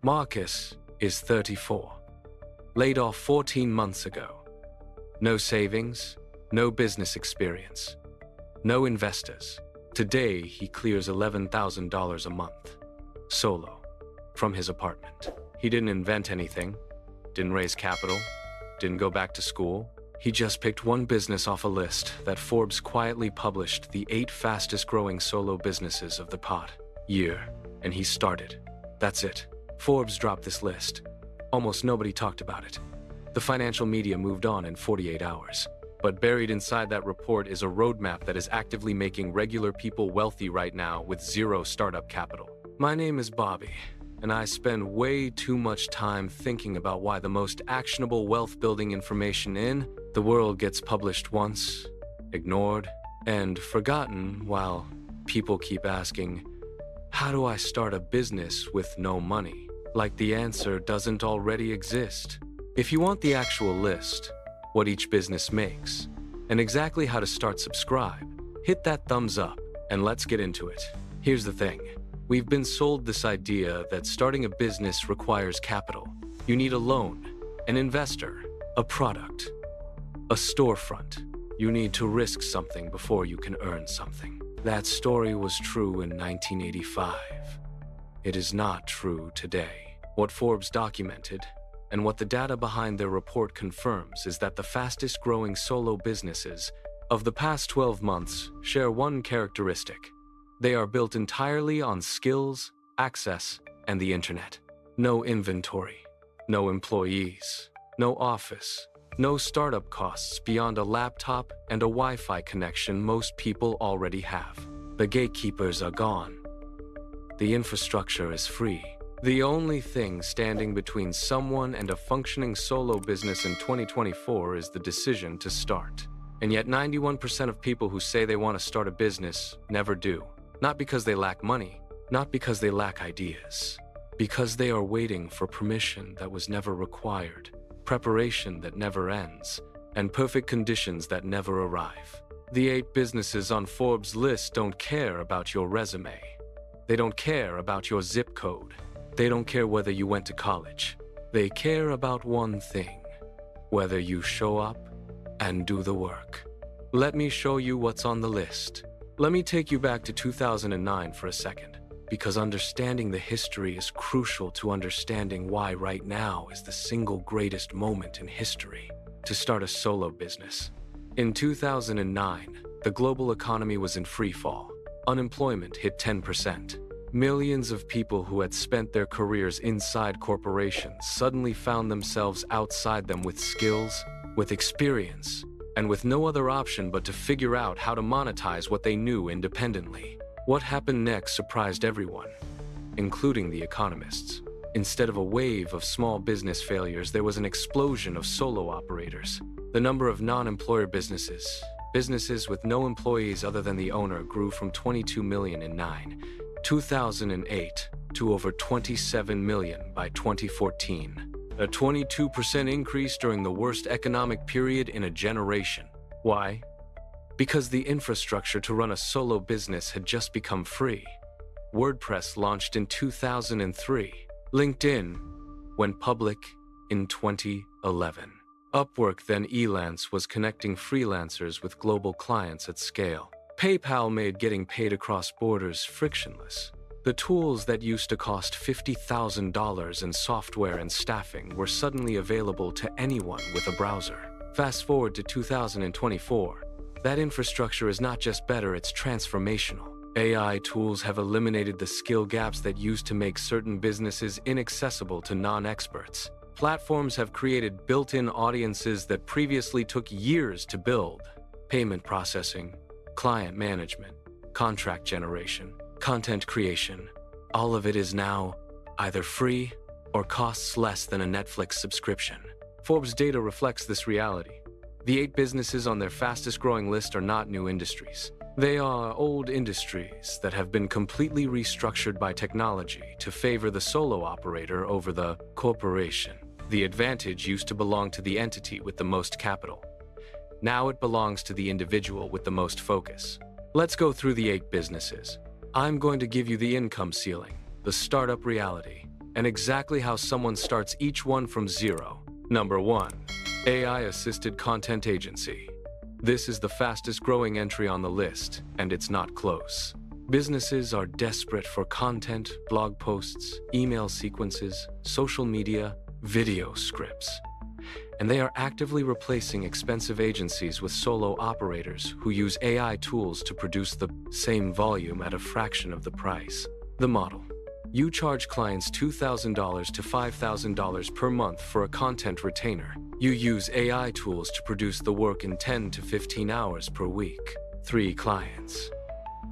Marcus is 34. Laid off 14 months ago. No savings, no business experience, no investors. Today, he clears $11,000 a month. Solo. From his apartment. He didn't invent anything, didn't raise capital, didn't go back to school. He just picked one business off a list that Forbes quietly published, the 8 fastest growing solo businesses of the past year, and he started. That's it. Forbes dropped this list. Almost nobody talked about it. The financial media moved on in 48 hours. But buried inside that report is a roadmap that is actively making regular people wealthy right now with zero startup capital. My name is Bobby, and I spend way too much time thinking about why the most actionable wealth-building information in the world gets published once, ignored, and forgotten while people keep asking, how do I start a business with no money? Like the answer doesn't already exist. If you want the actual list, what each business makes, and exactly how to start, subscribe, hit that thumbs up, and let's get into it. Here's the thing. We've been sold this idea that starting a business requires capital. You need a loan, an investor, a product, a storefront. You need to risk something before you can earn something. That story was true in 1985. It is not true today. What Forbes documented, and what the data behind their report confirms, is that the fastest growing solo businesses of the past 12 months share one characteristic. They are built entirely on skills, access, and the internet. No inventory, no employees, no office, no startup costs beyond a laptop and a Wi-Fi connection most people already have. The gatekeepers are gone. The infrastructure is free. The only thing standing between someone and a functioning solo business in 2024 is the decision to start. And yet 91% of people who say they want to start a business never do. Not because they lack money, not because they lack ideas, because they are waiting for permission that was never required, preparation that never ends, and perfect conditions that never arrive. The 8 businesses on Forbes' list don't care about your resume. They don't care about your zip code. They don't care whether you went to college. They care about one thing: whether you show up and do the work. Let me show you what's on the list. Let me take you back to 2009 for a second, because understanding the history is crucial to understanding why right now is the single greatest moment in history to start a solo business. In 2009, the global economy was in free fall. Unemployment hit 10%. Millions of people who had spent their careers inside corporations suddenly found themselves outside them with skills, with experience, and with no other option but to figure out how to monetize what they knew independently. What happened next surprised everyone, including the economists. Instead of a wave of small business failures, there was an explosion of solo operators. The number of non-employer businesses with no employees other than the owner, grew from 22 million in 2008 to over 27 million by 2014. A 22% increase during the worst economic period in a generation. Why? Because the infrastructure to run a solo business had just become free. WordPress launched in 2003. LinkedIn went public in 2011. Upwork, then Elance, was connecting freelancers with global clients at scale. PayPal made getting paid across borders frictionless. The tools that used to cost $50,000 in software and staffing were suddenly available to anyone with a browser. Fast forward to 2024. That infrastructure is not just better, it's transformational. AI tools have eliminated the skill gaps that used to make certain businesses inaccessible to non-experts. Platforms have created built-in audiences that previously took years to build. Payment processing, client management, contract generation, content creation. All of it is now either free or costs less than a Netflix subscription. Forbes data reflects this reality. The 8 businesses on their fastest growing list are not new industries. They are old industries that have been completely restructured by technology to favor the solo operator over the corporation. The advantage used to belong to the entity with the most capital. Now it belongs to the individual with the most focus. Let's go through the 8 businesses. I'm going to give you the income ceiling, the startup reality, and exactly how someone starts each one from zero. Number 1. AI-assisted content agency. This is the fastest growing entry on the list, and it's not close. Businesses are desperate for content, blog posts, email sequences, social media, video scripts. And they are actively replacing expensive agencies with solo operators who use AI tools to produce the same volume at a fraction of the price. The model. You charge clients $2,000 to $5,000 per month for a content retainer. You use AI tools to produce the work in 10 to 15 hours per week. 3 clients.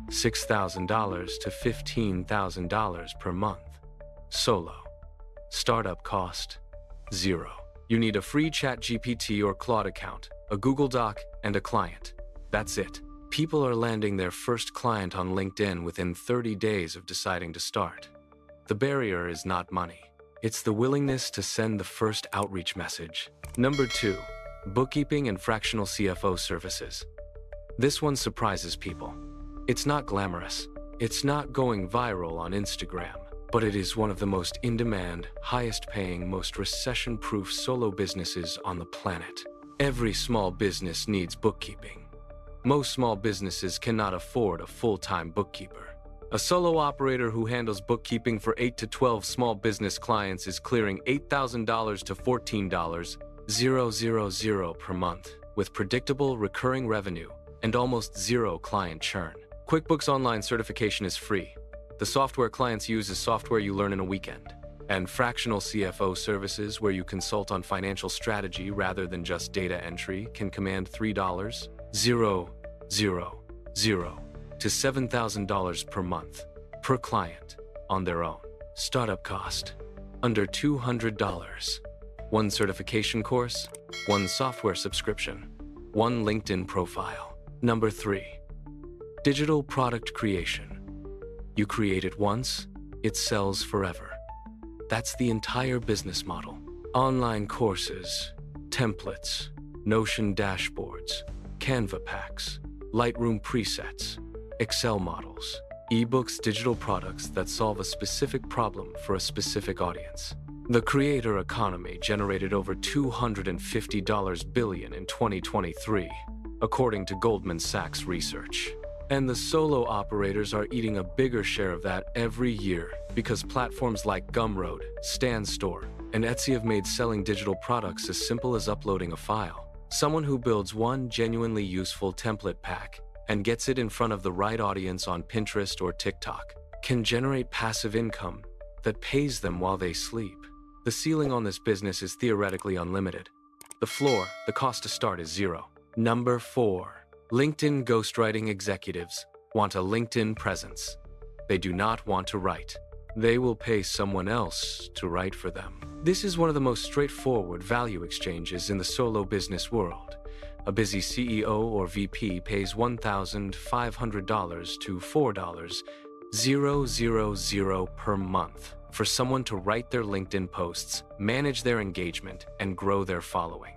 $6,000 to $15,000 per month. Solo. Startup cost, 0. You need a free ChatGPT or Claude account, a Google Doc, and a client. That's it. People are landing their first client on LinkedIn within 30 days of deciding to start. The barrier is not money. It's the willingness to send the first outreach message. Number 2. Bookkeeping and fractional CFO services. This one surprises people. It's not glamorous. It's not going viral on Instagram, but it is one of the most in-demand, highest-paying, most recession-proof solo businesses on the planet. Every small business needs bookkeeping. Most small businesses cannot afford a full-time bookkeeper. A solo operator who handles bookkeeping for 8 to 12 small business clients is clearing $8,000 to $14,000 per month, with predictable recurring revenue and almost zero client churn. QuickBooks Online certification is free. The software clients use is software you learn in a weekend. And fractional CFO services, where you consult on financial strategy rather than just data entry, can command $3,000 to $7,000 per month per client on their own. Startup cost, under $200. 1 certification course, 1 software subscription, 1 LinkedIn profile. Number 3. Digital product creation. You create it once, it sells forever. That's the entire business model. Online courses, templates, Notion dashboards, Canva packs, Lightroom presets, Excel models, ebooks, digital products that solve a specific problem for a specific audience. The creator economy generated over $250 billion in 2023, according to Goldman Sachs research. And the solo operators are eating a bigger share of that every year because platforms like Gumroad, Stan Store, and Etsy have made selling digital products as simple as uploading a file. Someone who builds one genuinely useful template pack and gets it in front of the right audience on Pinterest or TikTok can generate passive income that pays them while they sleep. The ceiling on this business is theoretically unlimited. The floor, the cost to start, is 0. Number 4. LinkedIn ghostwriting executives want a LinkedIn presence. They do not want to write. They will pay someone else to write for them. This is one of the most straightforward value exchanges in the solo business world. A busy CEO or VP pays $1,500 to $4,000 per month for someone to write their LinkedIn posts, manage their engagement, and grow their following.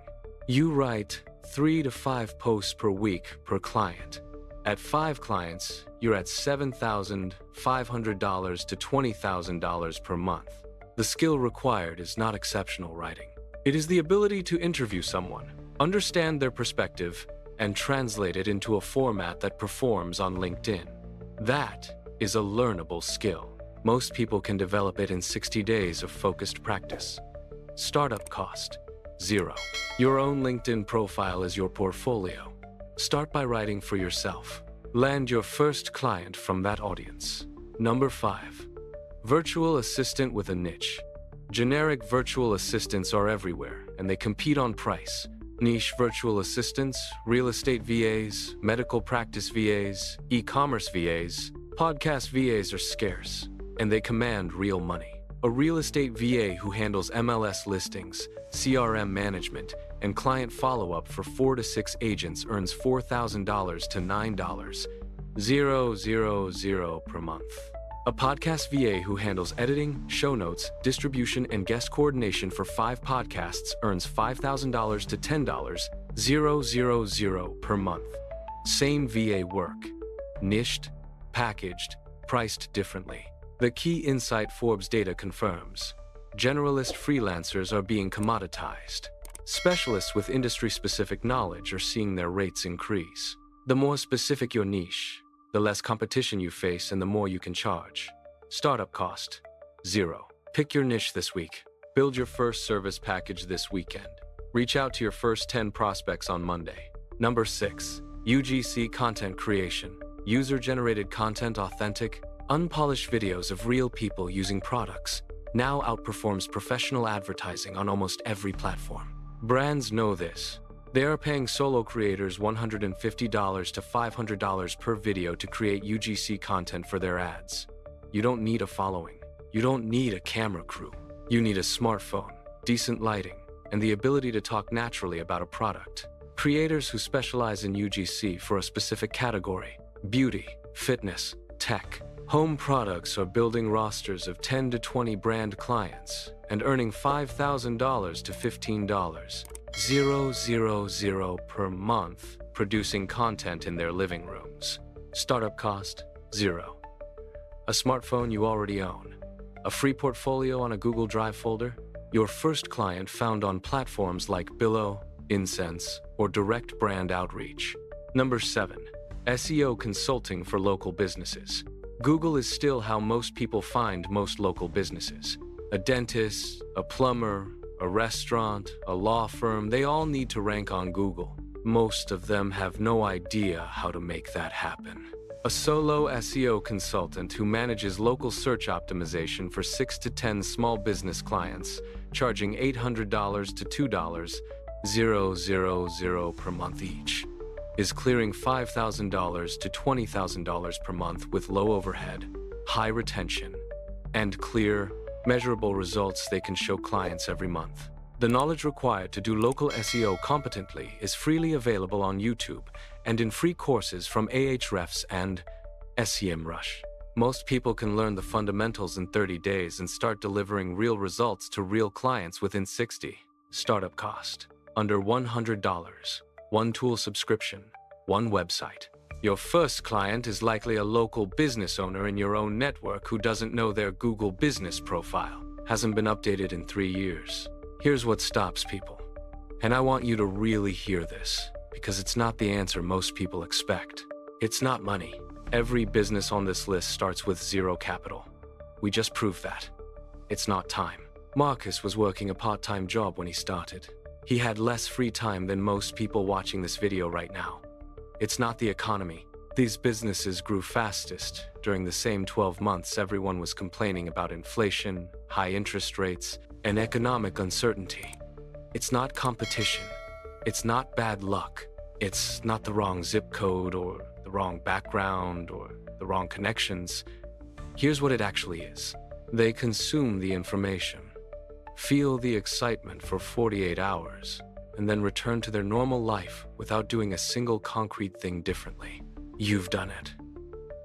You write 3 to 5 posts per week per client. At 5 clients, you're at $7,500 to $20,000 per month. The skill required is not exceptional writing. It is the ability to interview someone, understand their perspective, and translate it into a format that performs on LinkedIn. That is a learnable skill. Most people can develop it in 60 days of focused practice. Startup cost, 0. Your own LinkedIn profile is your portfolio. Start by writing for yourself. Land your first client from that audience. Number 5. Virtual assistant with a niche. Generic virtual assistants are everywhere, and they compete on price. Niche virtual assistants, real estate VAs, medical practice VAs, e-commerce VAs, podcast VAs are scarce, and they command real money. A real estate VA who handles MLS listings, CRM management, and client follow-up for 4 to 6 agents earns $4,000 to $9,000 per month. A podcast VA who handles editing, show notes, distribution, and guest coordination for 5 podcasts earns $5,000 to $10,000 per month. Same VA work, niched, packaged, priced differently. The key insight Forbes data confirms: generalist freelancers are being commoditized. Specialists with industry-specific knowledge are seeing their rates increase. The more specific your niche, the less competition you face and the more you can charge. Startup cost: 0. Pick your niche this week. Build your first service package this weekend. Reach out to your first 10 prospects on Monday. Number 6. UGC content creation. User-generated content, authentic, unpolished videos of real people using products, now outperforms professional advertising on almost every platform. Brands know this. They are paying solo creators $150 to $500 per video to create UGC content for their ads. You don't need a following. You don't need a camera crew. You need a smartphone, decent lighting, and the ability to talk naturally about a product. Creators who specialize in UGC for a specific category, beauty, fitness, tech, home products, are building rosters of 10 to 20 brand clients and earning $5,000 to $15,000 per month producing content in their living rooms. Startup cost: 0. A smartphone you already own. A free portfolio on a Google Drive folder. Your first client found on platforms like Billo, Incense, or direct brand outreach. Number 7. SEO consulting for local businesses. Google is still how most people find most local businesses. A dentist, a plumber, a restaurant, a law firm, they all need to rank on Google. Most of them have no idea how to make that happen. A solo SEO consultant who manages local search optimization for 6 to 10 small business clients, charging $800 to $2,000 per month each, is clearing $5,000 to $20,000 per month with low overhead, high retention, and clear, measurable results they can show clients every month. The knowledge required to do local SEO competently is freely available on YouTube and in free courses from Ahrefs and SEMrush. Most people can learn the fundamentals in 30 days and start delivering real results to real clients within 60. Startup cost: under $100. One tool subscription, one website. Your first client is likely a local business owner in your own network who doesn't know their Google business profile, hasn't been updated in 3 years. Here's what stops people. And I want you to really hear this, because it's not the answer most people expect. It's not money. Every business on this list starts with 0 capital. We just proved that. It's not time. Marcus was working a part-time job when he started. He had less free time than most people watching this video right now. It's not the economy. These businesses grew fastest. During the same 12 months, everyone was complaining about inflation, high interest rates, and economic uncertainty. It's not competition. It's not bad luck. It's not the wrong zip code or the wrong background or the wrong connections. Here's what it actually is. They consume the information, feel the excitement for 48 hours, and then return to their normal life without doing a single concrete thing differently. You've done it.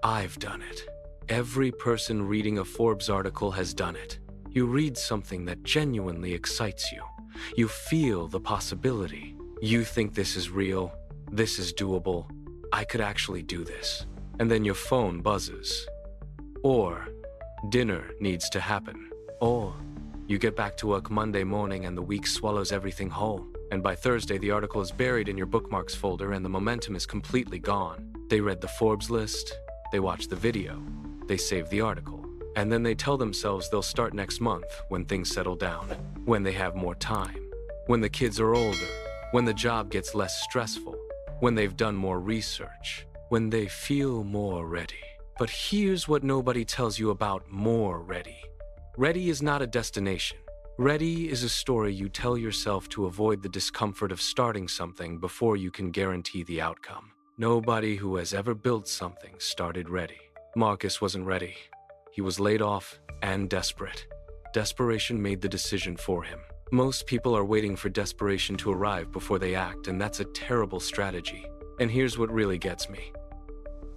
I've done it. Every person reading a Forbes article has done it. You read something that genuinely excites you. You feel the possibility. You think this is real, this is doable, I could actually do this. And then your phone buzzes. Or dinner needs to happen. Or you get back to work Monday morning and the week swallows everything whole. And by Thursday, the article is buried in your bookmarks folder and the momentum is completely gone. They read the Forbes list, they watched the video, they saved the article. And then they tell themselves they'll start next month when things settle down, when they have more time, when the kids are older, when the job gets less stressful, when they've done more research, when they feel more ready. But here's what nobody tells you about more ready. Ready is not a destination. Ready is a story you tell yourself to avoid the discomfort of starting something before you can guarantee the outcome. Nobody who has ever built something started ready. Marcus wasn't ready. He was laid off and desperate. Desperation made the decision for him. Most people are waiting for desperation to arrive before they act, and that's a terrible strategy. And here's what really gets me.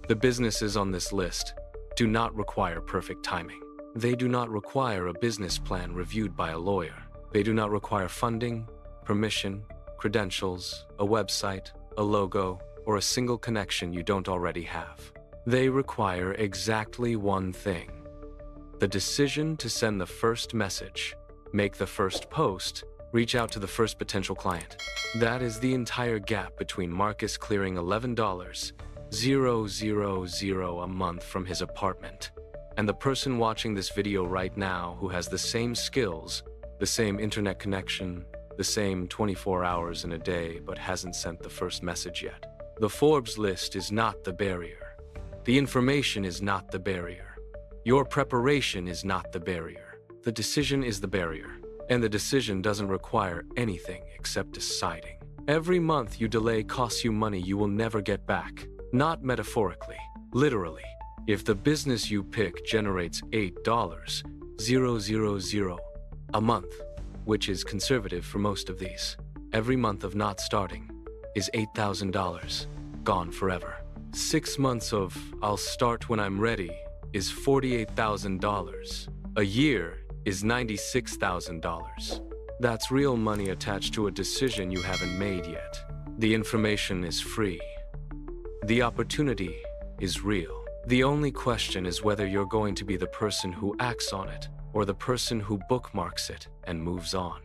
The businesses on this list do not require perfect timing. They do not require a business plan reviewed by a lawyer. They do not require funding, permission, credentials, a website, a logo, or a single connection you don't already have. They require exactly one thing: The decision to send the first message, make the first post, reach out to the first potential client. That is the entire gap between Marcus clearing $11,000 a month from his apartment, and the person watching this video right now who has the same skills, the same internet connection, the same 24 hours in a day, but hasn't sent the first message yet. The Forbes list is not the barrier. The information is not the barrier. Your preparation is not the barrier. The decision is the barrier. And the decision doesn't require anything except deciding. Every month you delay costs you money you will never get back. Not metaphorically, literally. If the business you pick generates $8,000 a month, which is conservative for most of these, every month of not starting is $8,000, gone forever. 6 months of I'll start when I'm ready is $48,000. A year is $96,000. That's real money attached to a decision you haven't made yet. The information is free. The opportunity is real. The only question is whether you're going to be the person who acts on it or the person who bookmarks it and moves on.